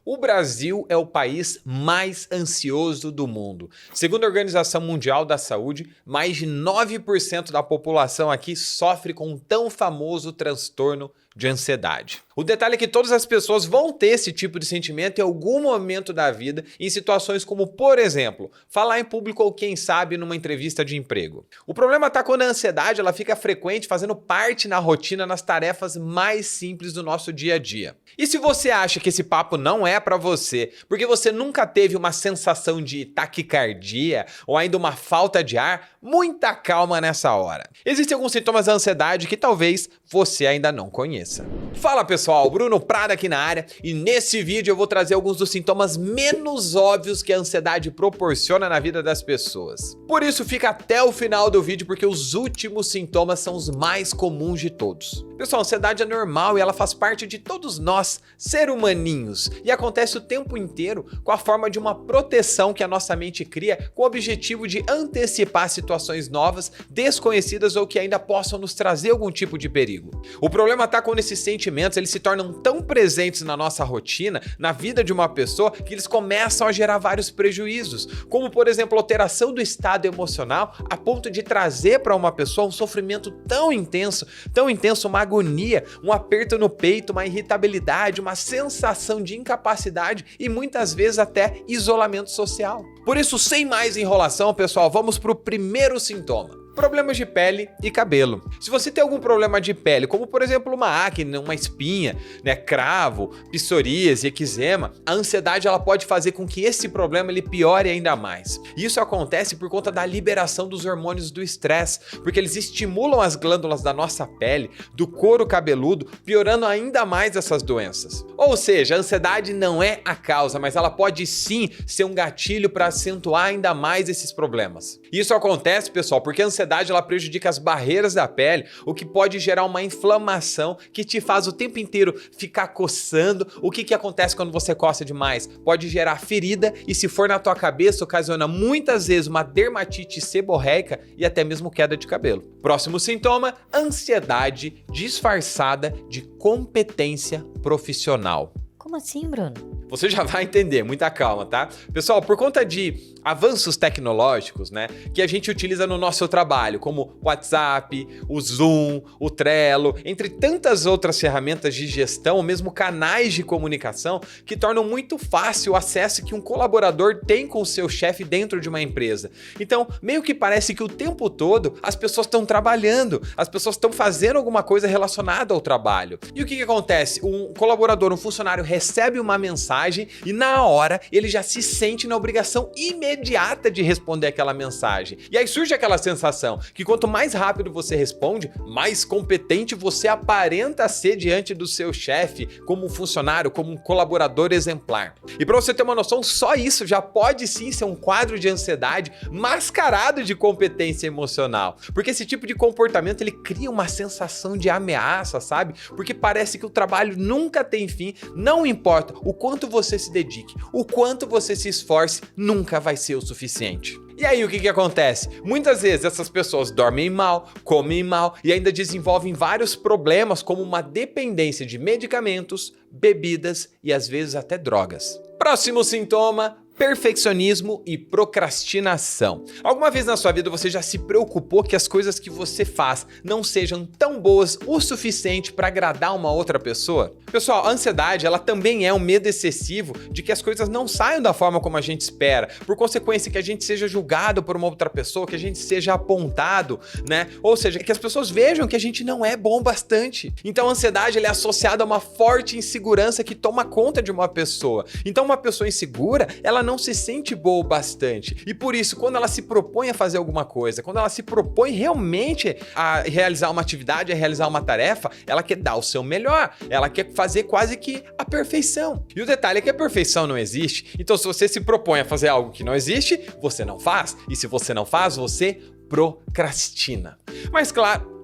O Brasil é o país mais ansioso do mundo. Segundo a Organização Mundial da Saúde, mais de 9% da população aqui sofre com o tão famoso transtorno de ansiedade. O detalhe é que todas as pessoas vão ter esse tipo de sentimento em algum momento da vida, em situações como, por exemplo, falar em público ou quem sabe numa entrevista de emprego. O problema está quando a ansiedade ela fica frequente, fazendo parte na rotina, nas tarefas mais simples do nosso dia a dia. E se você acha que esse papo não é para você, porque você nunca teve uma sensação de taquicardia ou ainda uma falta de ar, muita calma nessa hora. Existem alguns sintomas da ansiedade que talvez você ainda não conheça. Fala pessoal, Bruno Prada aqui na área e nesse vídeo eu vou trazer alguns dos sintomas menos óbvios que a ansiedade proporciona na vida das pessoas. Por isso fica até o final do vídeo porque os últimos sintomas são os mais comuns de todos. Pessoal, a ansiedade é normal e ela faz parte de todos nós, ser humaninhos, e acontece o tempo inteiro com a forma de uma proteção que a nossa mente cria com o objetivo de antecipar situações novas, desconhecidas ou que ainda possam nos trazer algum tipo de perigo. O problema está quando esses sentimentos eles se tornam tão presentes na nossa rotina, na vida de uma pessoa, que eles começam a gerar vários prejuízos, como por exemplo, alteração do estado emocional a ponto de trazer para uma pessoa um sofrimento tão intenso, uma agonia, um aperto no peito, uma irritabilidade, uma sensação de incapacidade e muitas vezes até isolamento social. Por isso, sem mais enrolação, pessoal, vamos para o primeiro sintoma. Problemas de pele e cabelo. Se você tem algum problema de pele, como por exemplo uma acne, uma espinha, cravo, psoríase, eczema, a ansiedade ela pode fazer com que esse problema ele piore ainda mais. Isso acontece por conta da liberação dos hormônios do estresse, porque eles estimulam as glândulas da nossa pele, do couro cabeludo, piorando ainda mais essas doenças. Ou seja, a ansiedade não é a causa, mas ela pode sim ser um gatilho para acentuar ainda mais esses problemas. Isso acontece, pessoal, porque a ansiedade ela prejudica as barreiras da pele, o que pode gerar uma inflamação que te faz o tempo inteiro ficar coçando. O que acontece quando você coça demais? Pode gerar ferida e se for na tua cabeça, ocasiona muitas vezes uma dermatite seborreica e até mesmo queda de cabelo. Próximo sintoma, ansiedade disfarçada de competência profissional. Como assim, Bruno? Você já vai entender, muita calma, tá? Pessoal, por conta de avanços tecnológicos, que a gente utiliza no nosso trabalho, como o WhatsApp, o Zoom, o Trello, entre tantas outras ferramentas de gestão, ou mesmo canais de comunicação, que tornam muito fácil o acesso que um colaborador tem com o seu chefe dentro de uma empresa. Então, meio que parece que o tempo todo as pessoas estão trabalhando, as pessoas estão fazendo alguma coisa relacionada ao trabalho. E o que acontece? Um colaborador, um funcionário recebe uma mensagem e na hora ele já se sente na obrigação imediata de responder aquela mensagem. E aí surge aquela sensação que quanto mais rápido você responde, mais competente você aparenta ser diante do seu chefe, como um funcionário, como um colaborador exemplar. E para você ter uma noção, só isso já pode sim ser um quadro de ansiedade mascarado de competência emocional. Porque esse tipo de comportamento ele cria uma sensação de ameaça, sabe? Porque parece que o trabalho nunca tem fim, não importa o quanto você se dedique, o quanto você se esforce, nunca vai ser o suficiente. E aí o que acontece? Muitas vezes essas pessoas dormem mal, comem mal e ainda desenvolvem vários problemas como uma dependência de medicamentos, bebidas e às vezes até drogas. Próximo sintoma, perfeccionismo e procrastinação. Alguma vez na sua vida você já se preocupou que as coisas que você faz não sejam tão boas o suficiente para agradar uma outra pessoa? Pessoal, a ansiedade ela também é um medo excessivo de que as coisas não saiam da forma como a gente espera, por consequência que a gente seja julgado por uma outra pessoa, que a gente seja apontado, Ou seja, que as pessoas vejam que a gente não é bom bastante. Então a ansiedade ela é associada a uma forte insegurança que toma conta de uma pessoa. Então uma pessoa insegura, ela não se sente boa o bastante. E por isso, quando ela se propõe a fazer alguma coisa, quando ela se propõe realmente a realizar uma atividade, a realizar uma tarefa, ela quer dar o seu melhor. Ela quer fazer quase que a perfeição. E o detalhe é que a perfeição não existe. Então, se você se propõe a fazer algo que não existe, você não faz. E se você não faz, você procrastina. Mas claro...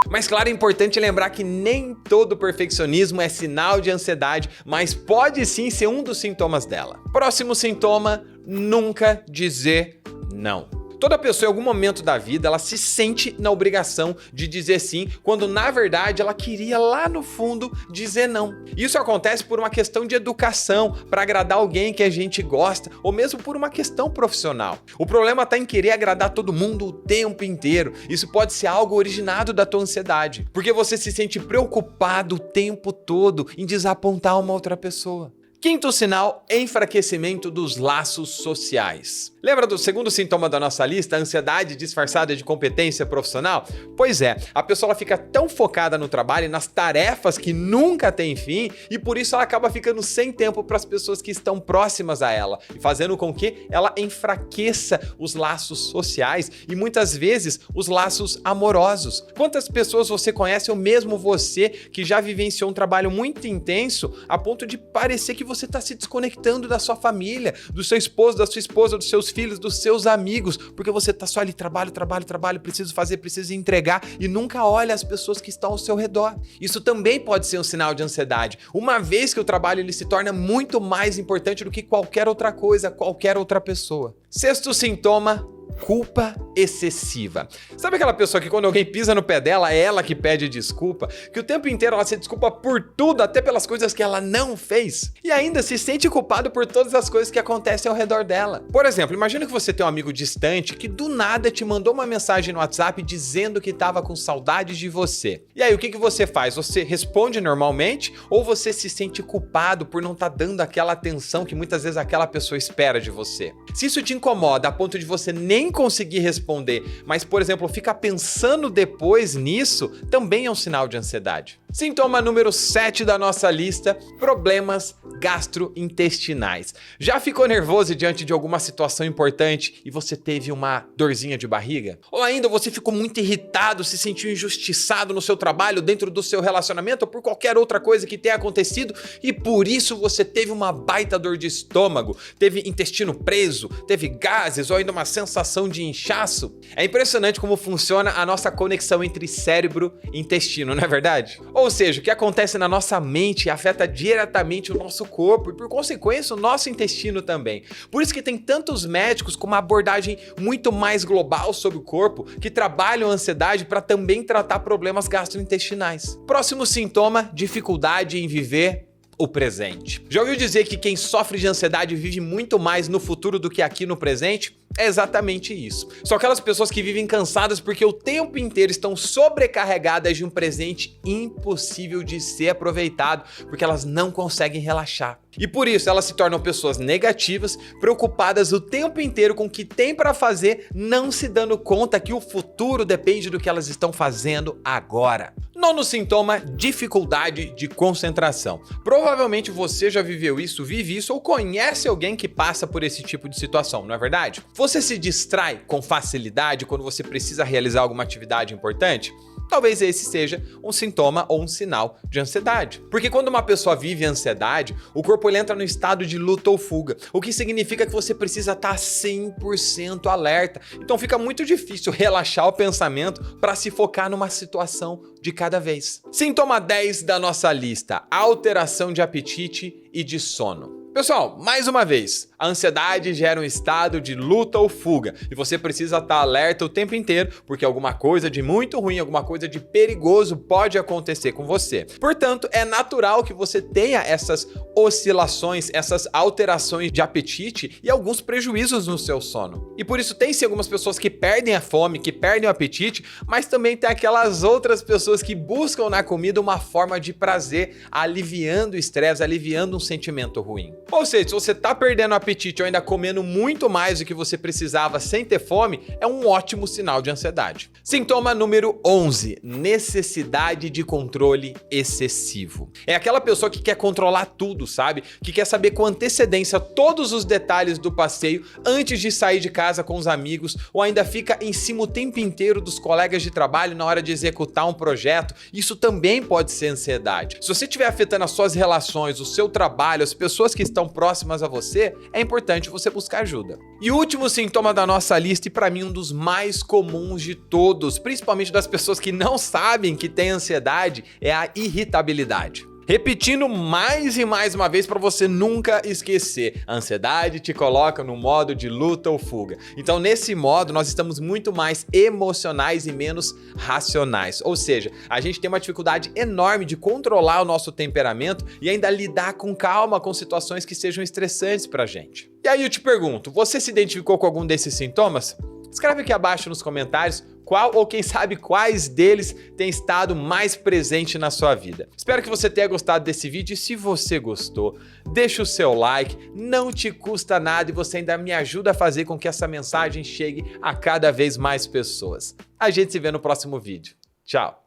Mas claro, é importante lembrar que nem todo perfeccionismo é sinal de ansiedade, mas pode sim ser um dos sintomas dela. Próximo sintoma, nunca dizer não. Toda pessoa, em algum momento da vida, ela se sente na obrigação de dizer sim, quando na verdade ela queria lá no fundo dizer não. Isso acontece por uma questão de educação, para agradar alguém que a gente gosta, ou mesmo por uma questão profissional. O problema está em querer agradar todo mundo o tempo inteiro. Isso pode ser algo originado da tua ansiedade, porque você se sente preocupado o tempo todo em desapontar uma outra pessoa. Quinto sinal, enfraquecimento dos laços sociais. Lembra do segundo sintoma da nossa lista, a ansiedade disfarçada de competência profissional? Pois é, a pessoa ela fica tão focada no trabalho e nas tarefas que nunca tem fim, e por isso ela acaba ficando sem tempo para as pessoas que estão próximas a ela, fazendo com que ela enfraqueça os laços sociais e muitas vezes os laços amorosos. Quantas pessoas você conhece, ou mesmo você, que já vivenciou um trabalho muito intenso a ponto de parecer que você está se desconectando da sua família, do seu esposo, da sua esposa, dos seus filhos, dos seus amigos, porque você está só ali, trabalho, preciso fazer, preciso entregar e nunca olha as pessoas que estão ao seu redor. Isso também pode ser um sinal de ansiedade, uma vez que o trabalho ele se torna muito mais importante do que qualquer outra coisa, qualquer outra pessoa. Sexto sintoma, culpa excessiva. Sabe aquela pessoa que quando alguém pisa no pé dela, é ela que pede desculpa? Que o tempo inteiro ela se desculpa por tudo, até pelas coisas que ela não fez? E ainda se sente culpado por todas as coisas que acontecem ao redor dela. Por exemplo, imagina que você tem um amigo distante que do nada te mandou uma mensagem no WhatsApp dizendo que estava com saudades de você. E aí, o que você faz? Você responde normalmente ou você se sente culpado por não estar dando aquela atenção que muitas vezes aquela pessoa espera de você? Se isso te incomoda a ponto de você nem conseguir responder, mas, por exemplo, ficar pensando depois nisso, também é um sinal de ansiedade. Sintoma número 7 da nossa lista, problemas gastrointestinais. Já ficou nervoso diante de alguma situação importante e você teve uma dorzinha de barriga? Ou ainda você ficou muito irritado, se sentiu injustiçado no seu trabalho, dentro do seu relacionamento ou por qualquer outra coisa que tenha acontecido e por isso você teve uma baita dor de estômago, teve intestino preso, teve gases ou ainda uma sensação de inchaço? É impressionante como funciona a nossa conexão entre cérebro e intestino, não é verdade? Ou seja, o que acontece na nossa mente afeta diretamente o nosso corpo e, por consequência, o nosso intestino também. Por isso que tem tantos médicos com uma abordagem muito mais global sobre o corpo que trabalham a ansiedade para também tratar problemas gastrointestinais. Próximo sintoma, dificuldade em viver o presente. Já ouviu dizer que quem sofre de ansiedade vive muito mais no futuro do que aqui no presente? É exatamente isso. São aquelas pessoas que vivem cansadas porque o tempo inteiro estão sobrecarregadas de um presente impossível de ser aproveitado, porque elas não conseguem relaxar. E por isso elas se tornam pessoas negativas, preocupadas o tempo inteiro com o que tem para fazer, não se dando conta que o futuro depende do que elas estão fazendo agora. Nono sintoma, dificuldade de concentração. Provavelmente você já viveu isso, vive isso ou conhece alguém que passa por esse tipo de situação, não é verdade? Você se distrai com facilidade quando você precisa realizar alguma atividade importante? Talvez esse seja um sintoma ou um sinal de ansiedade. Porque quando uma pessoa vive ansiedade, o corpo ele entra no estado de luta ou fuga, o que significa que você precisa estar 100% alerta. Então fica muito difícil relaxar o pensamento para se focar numa situação de cada vez. Sintoma 10 da nossa lista, alteração de apetite e de sono. Pessoal, mais uma vez, a ansiedade gera um estado de luta ou fuga e você precisa estar alerta o tempo inteiro porque alguma coisa de muito ruim, alguma coisa de perigoso pode acontecer com você. Portanto, é natural que você tenha essas oscilações, essas alterações de apetite e alguns prejuízos no seu sono. E por isso tem-se algumas pessoas que perdem a fome, que perdem o apetite, mas também tem aquelas outras pessoas que buscam na comida uma forma de prazer, aliviando o estresse, aliviando um sentimento ruim. Ou seja, se você tá perdendo o apetite ou ainda comendo muito mais do que você precisava sem ter fome, é um ótimo sinal de ansiedade. Sintoma número 11, necessidade de controle excessivo. É aquela pessoa que quer controlar tudo, sabe? Que quer saber com antecedência todos os detalhes do passeio antes de sair de casa com os amigos, ou ainda fica em cima o tempo inteiro dos colegas de trabalho na hora de executar um projeto. Isso também pode ser ansiedade. Se você estiver afetando as suas relações, o seu trabalho, as pessoas que estão próximas a você, é importante você buscar ajuda. E o último sintoma da nossa lista, e para mim um dos mais comuns de todos, principalmente das pessoas que não sabem que têm ansiedade, é a irritabilidade. Repetindo mais e mais uma vez para você nunca esquecer, a ansiedade te coloca no modo de luta ou fuga. Então nesse modo nós estamos muito mais emocionais e menos racionais. Ou seja, a gente tem uma dificuldade enorme de controlar o nosso temperamento e ainda lidar com calma com situações que sejam estressantes pra gente. E aí eu te pergunto, você se identificou com algum desses sintomas? Escreve aqui abaixo nos comentários qual ou quem sabe quais deles tem estado mais presente na sua vida. Espero que você tenha gostado desse vídeo e se você gostou, deixa o seu like, não te custa nada e você ainda me ajuda a fazer com que essa mensagem chegue a cada vez mais pessoas. A gente se vê no próximo vídeo. Tchau!